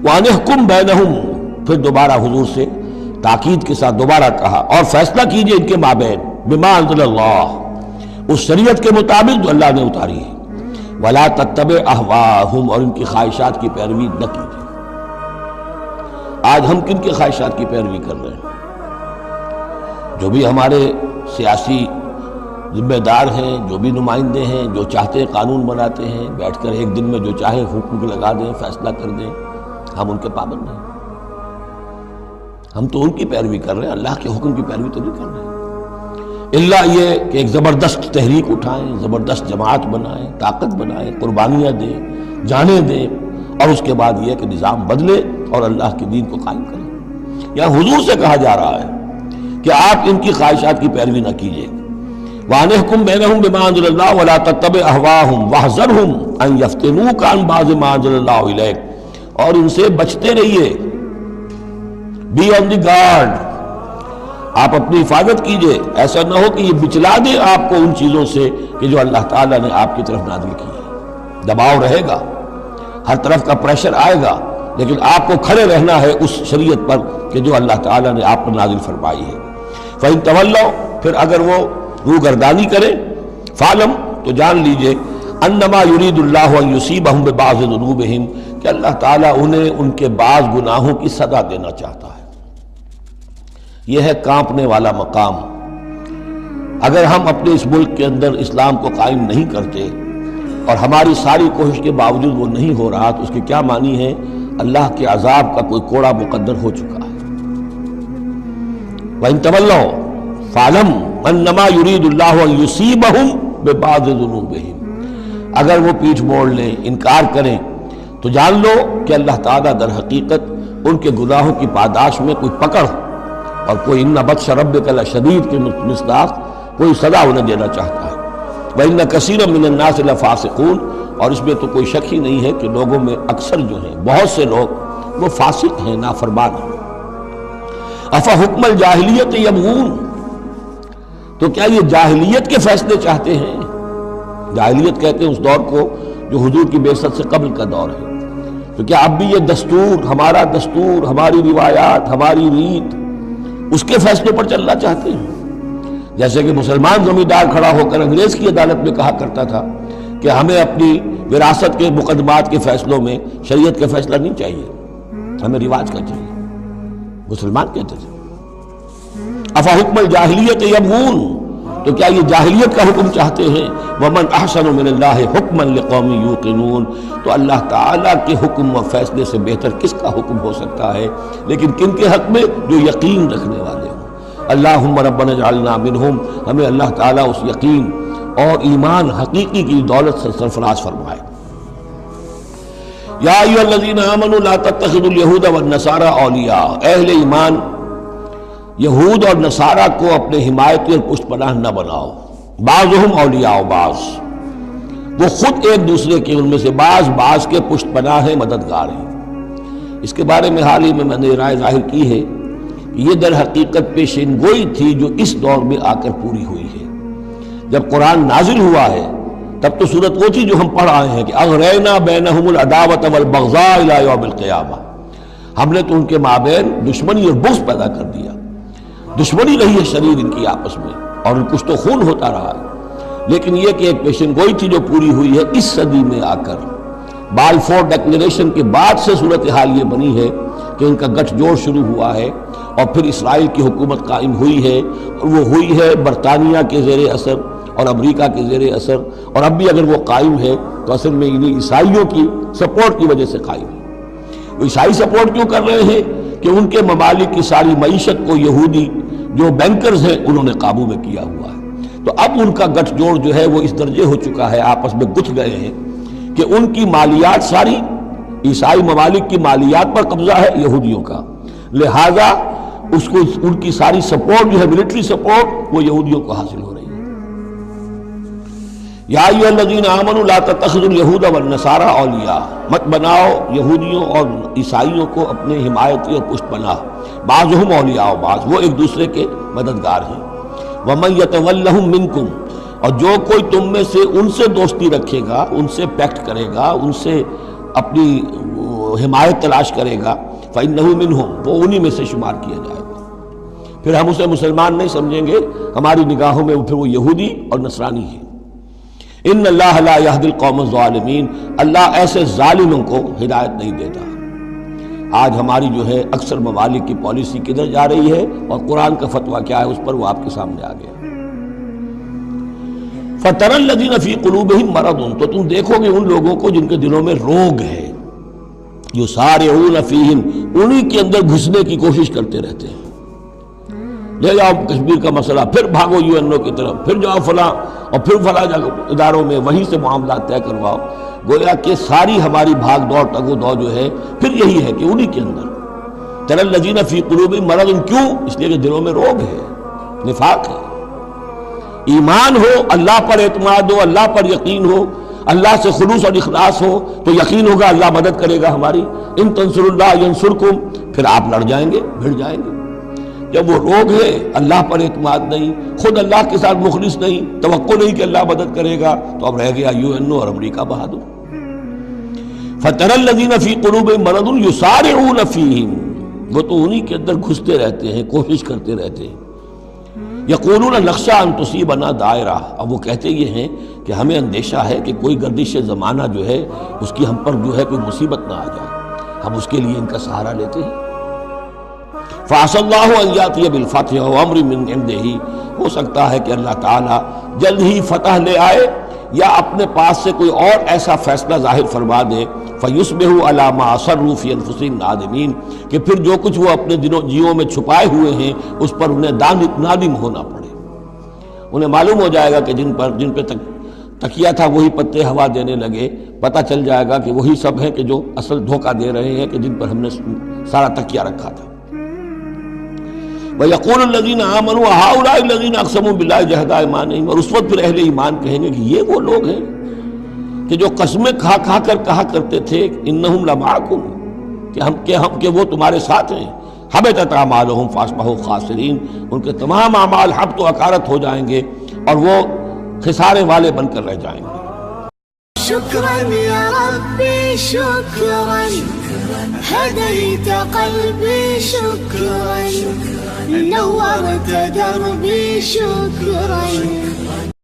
وَأَنِحْكُمْ بَيْنَهُمْ، پھر دوبارہ حضور سے تاکید کے ساتھ دوبارہ کہا، اور فیصلہ کیجئے ان کے مابین بما انزل اللہ، اس شریعت کے مطابق جو اللہ نے اتاری ہے، وَلَا تَتَّبِعْ أَهْوَاءَهُمْ، اور ان کی خواہشات کی پیروی نہ کیجئے۔ آج ہم کن کی خواہشات کی پیروی کر رہے ہیں؟ جو بھی ہمارے سیاسی ذمہ دار ہیں، جو بھی نمائندے ہیں، جو چاہتے ہیں قانون بناتے ہیں، بیٹھ کر ایک دن میں جو چاہے حکم لگا دیں، فیصلہ کر دیں، ہم ان کے پابند نہیں۔ ہم تو ان کی پیروی کر رہے ہیں، اللہ کے حکم کی پیروی تو نہیں کر رہے ہیں، الا یہ کہ ایک زبردست تحریک اٹھائیں، زبردست جماعت بنائیں، طاقت بنائیں، قربانیاں دیں، جانیں دیں، اور اس کے بعد یہ کہ نظام بدلے اور اللہ کے دین کو قائم کریں۔ یہاں حضور سے کہا جا رہا ہے کہ آپ ان کی خواہشات کی پیروی نہ کیجیے۔ وَأَنِحْكُمْ بَيْنَهُمْ بِمَا أَنزَلَ اللَّهُ وَلَا تَتَّبِعْ أَهْوَاءَهُمْ وَاحْذَرْهُمْ أَن يَفْتِنُوكَ عَن بَعْضِ مَا أَنزَلَ اللَّهُ إِلَيْكَ، اور ان سے بچتے رہیے، بی آن دی گارڈ، آپ اپنی حفاظت کیجئے، ایسا نہ ہو کہ یہ بچلا دے آپ کو ان چیزوں سے کہ جو اللہ تعالیٰ نے آپ کی طرف نازل کی ہے۔ دباؤ رہے گا، ہر طرف کا پریشر آئے گا، لیکن آپ کو کھڑے رہنا ہے اس شریعت پر کہ جو اللہ تعالیٰ نے آپ پر نازل فرمائی ہے۔ فَإِن تَوَلَّوْا، پھر اگر وہ روگردانی کرے، فَعْلَمْ، تو جان لیجئے، انما یرید اللہ ان یصیبہم ببعض ذنوبہم، کہ اللہ تعالیٰ انہیں ان کے بعض گناہوں کی سزا دینا چاہتا ہے۔ یہ ہے کانپنے والا مقام۔ اگر ہم اپنے اس ملک کے اندر اسلام کو قائم نہیں کرتے اور ہماری ساری کوشش کے باوجود وہ نہیں ہو رہا، تو اس کے کیا معنی ہے؟ اللہ کے عذاب کا کوئی کوڑا مقدر ہو چکا ہے۔ وَإِن تَوَلَّوْا فَاعْلَمْ أَنَّمَا يُرِيدُ اللَّهُ أَن يُصِيبَهُم بِبَعْضِ ذُنُوبِهِمْ، اگر وہ پیٹھ موڑ لیں، انکار کریں، تو جان لو کہ اللہ تعالیٰ در حقیقت ان کے گناہوں کی پاداش میں کوئی پکڑ اور کوئی اِنَّ بَطْشَ رَبِّكَ لَشَدِيدٌ کے مصداق کوئی سزا انہیں دینا چاہتا ہے۔ وَإِنَّ كَثِيرًا مِّنَ النَّاسِ لَفَاسِقُونَ، اور اس میں تو کوئی شک ہی نہیں ہے کہ لوگوں میں اکثر جو ہیں، بہت سے لوگ وہ فاسق ہیں، نافرمان ہیں۔ أَفَحُكْمَ الْجَاهِلِيَّةِ يَبْغُونَ، تو کیا یہ جاہلیت کے فیصلے چاہتے ہیں؟ جاہلیت کہتے ہیں اس دور کو جو حضور کی بعثت سے قبل کا دور ہے۔ تو کیا اب بھی یہ دستور، ہمارا دستور، ہماری روایات، ہماری ریت، اس کے فیصلوں پر چلنا چاہتے ہیں؟ جیسے کہ مسلمان زمیندار کھڑا ہو کر انگریز کی عدالت میں کہا کرتا تھا کہ ہمیں اپنی وراثت کے مقدمات کے فیصلوں میں شریعت کا فیصلہ نہیں چاہیے، ہمیں رواج کا چاہیے، مسلمان کہتے تھے۔ افحکم الجاہلیت یبغون، تو کیا یہ جاہلیت کا حکم چاہتے ہیں؟ ومن احسن من اللہ حکما لقوم یوقنون، تو اللہ تعالیٰ کے حکم و فیصلے سے بہتر کس کا حکم ہو سکتا ہے؟ لیکن کن کے حق میں؟ جو یقین رکھنے والے ہوں۔ اللہم ربنا اجعلنا منہم، ہمیں اللہ تعالیٰ اس یقین اور ایمان حقیقی کی دولت سے سرفراز فرمائے۔ یا ایھا الذین آمنوا لا تتخذوا اليہود والنصارى اولیاء، اہل ایمان یہود اور نصارہ کو اپنے حمایتی اور پشت پناہ نہ بناؤ۔ بعضهم اولیاء بعض، وہ خود ایک دوسرے کے ان میں سے بعض کے پشت پناہ ہیں، مددگار ہیں۔ اس کے بارے میں حال ہی میں نے رائے ظاہر کی ہے کہ یہ در حقیقت پیشین گوئی تھی جو اس دور میں آ کر پوری ہوئی ہے۔ جب قرآن نازل ہوا ہے تب تو صورت وہ تھی جو ہم پڑھ آئے ہیں کہ اغرینا بینہم العداوۃ والبغضاء الی یوم القیامہ، ہم نے تو ان کے مابین دشمنی اور بغض پیدا کر دیا، دشمنی رہی ہے شریر ان کی آپس میں، اور کچھ تو خون ہوتا رہا ہے۔ لیکن یہ کہ ایک پیشن گوئی تھی جو پوری ہوئی ہے اس صدی میں آ کر۔ بالفور ڈکلیریشن کے بعد سے صورتحال یہ بنی ہے کہ ان کا گٹھ جوڑ شروع ہوا ہے، اور پھر اسرائیل کی حکومت قائم ہوئی ہے، اور وہ ہوئی ہے برطانیہ کے زیر اثر اور امریکہ کے زیر اثر، اور اب بھی اگر وہ قائم ہے تو اصل میں انہیں عیسائیوں کی سپورٹ کی وجہ سے قائم ہے۔ وہ عیسائی سپورٹ کیوں کر رہے ہیں؟ کہ ان کے ممالک کی ساری معیشت کو یہودی جو بینکرز ہیں انہوں نے قابو میں کیا ہوا ہے۔ تو اب ان کا گٹھ جوڑ جو ہے وہ اس درجے ہو چکا ہے، آپس میں گتھ گئے ہیں کہ ان کی مالیات ساری عیسائی ممالک کی مالیات پر قبضہ ہے یہودیوں کا، لہذا اس کو ان کی ساری سپورٹ جو ہے ملٹری سپورٹ وہ یہودیوں کو حاصل ہو رہی ہے۔ یا ایھا الذین آمنوا لا تتخذوا اليہود والنصارى اولیاء، مت بناؤ یہودیوں اور عیسائیوں کو اپنے حمایتی اور پشت پناہ، بعضهم اولیاء بعض، وہ ایک دوسرے کے مددگار ہیں۔ ومن یتولہم منکم، اور جو کوئی تم میں سے ان سے دوستی رکھے گا، ان سے پیکٹ کرے گا، ان سے اپنی حمایت تلاش کرے گا، فإنہ منہم، وہ انہی میں سے شمار کیا جائے گا۔ پھر ہم اسے مسلمان نہیں سمجھیں گے، ہماری نگاہوں میں پھر وہ یہودی اور نصرانی ہے۔ ان اللہ لا یہدی القوم الظالمین، اللہ ایسے ظالموں کو ہدایت نہیں دیتا۔ آج ہماری جو ہے اکثر ممالک کی پالیسی کدھر جا رہی ہے اور قرآن کا فتویٰ کیا ہے، اس پر وہ آپ کے سامنے آ گیا۔ فَتَرَى الَّذِينَ فِي قُلُوبِهِم مَرَضٌ، تو تم دیکھو گے ان لوگوں کو جن کے دلوں میں روگ ہے، یُسَارِعُونَ فِیہم، انہی کے اندر گھسنے کی کوشش کرتے رہتے ہیں۔ لے جاؤ کشمیر کا مسئلہ، پھر بھاگو یو این او کی طرف، پھر جاؤ فلاں اور پھر فلاں اداروں میں، وہیں سے معاملات طے کرواؤ۔ گویا کہ ساری ہماری بھاگ دوڑ تگ و دو جو ہے پھر یہی ہے کہ انہی کے اندر تَرَى الَّذِينَ فِي قُلُوبِهِم مَرَضٌ، کیوں؟ اس لیے کہ دلوں میں روگ ہے، نفاق ہے۔ ایمان ہو، اللہ پر اعتماد ہو، اللہ پر یقین ہو، اللہ سے خلوص اور اخلاص ہو تو یقین ہوگا اللہ مدد کرے گا ہماری۔ ان تنصروا اللہ ینصرکم، پھر آپ لڑ جائیں گے، بھڑ جائیں گے۔ جب وہ روگ ہے، اللہ پر اعتماد نہیں، خود اللہ کے ساتھ مخلص نہیں، توقع نہیں کہ اللہ مدد کرے گا، تو اب رہ گیا یو این او اور امریکہ بہادر۔ فَتَرَى الَّذِينَ فِي قُلُوبِهِم مَرَضٌ يُسَارِعُونَ فِيهِم، وہ تو انہی کے اندر گھستے رہتے ہیں، کوشش کرتے رہتے ہیں۔ یقولون نخشیٰ ان تصیبنا دائرہ، اب وہ کہتے یہ ہیں کہ ہمیں اندیشہ ہے کہ کوئی گردش زمانہ جو ہے اس کی ہم پر جو ہے کوئی مصیبت نہ آ جائے، ہم اس کے لیے ان کا سہارا لیتے ہیں۔ فَعَسَى اللَّهُ أَن يَأْتِيَ بِالْفَتْحِ وَأَمْرٍ مِّنْ عِندِهِ، ہو سکتا ہے کہ اللہ تعالیٰ جلد ہی فتح لے آئے یا اپنے پاس سے کوئی اور ایسا فیصلہ ظاہر فرما دے، فَيُصْبِحُوا عَلَىٰ مَا أَصَرُّوا فِي أَنفُسِهِمْ نَادِمِينَ، کہ پھر جو کچھ وہ اپنے جیوں میں چھپائے ہوئے ہیں اس پر انہیں نادم ہونا پڑے۔ انہیں معلوم ہو جائے گا کہ جن پہ تکیہ تھا وہی پتے ہوا دینے لگے، پتہ چل جائے گا کہ وہی سب ہیں کہ جو اصل دھوکہ دے رہے ہیں، کہ جن پر ہم نے سارا تکیہ رکھا تھا۔ وَيَقُولُ الَّذِينَ آمَنُوا هَؤُلَاءِ الَّذِينَ أَقْسَمُوا بِاللَّهِ جَهْدَ أَيْمَانِهِمْ، اور اس وقت پھر اہل ایمان کہیں گے کہ یہ وہ لوگ ہیں کہ جو قسمیں کھا کھا کر کہا کرتے تھے إِنَّهُمْ لَمَعَكُمْ، کہ وہ تمہارے ساتھ ہیں۔ حَبِطَتْ أَعْمَالُهُمْ فَأَصْبَحُوا خَاسِرِينَ، ان کے تمام اعمال حبط و اکارت ہو جائیں گے اور وہ خسارے والے بن کر رہ جائیں گے۔ شكرا يا ربي شكرا، هديت قلبي شكرا، نورت دربي شكرا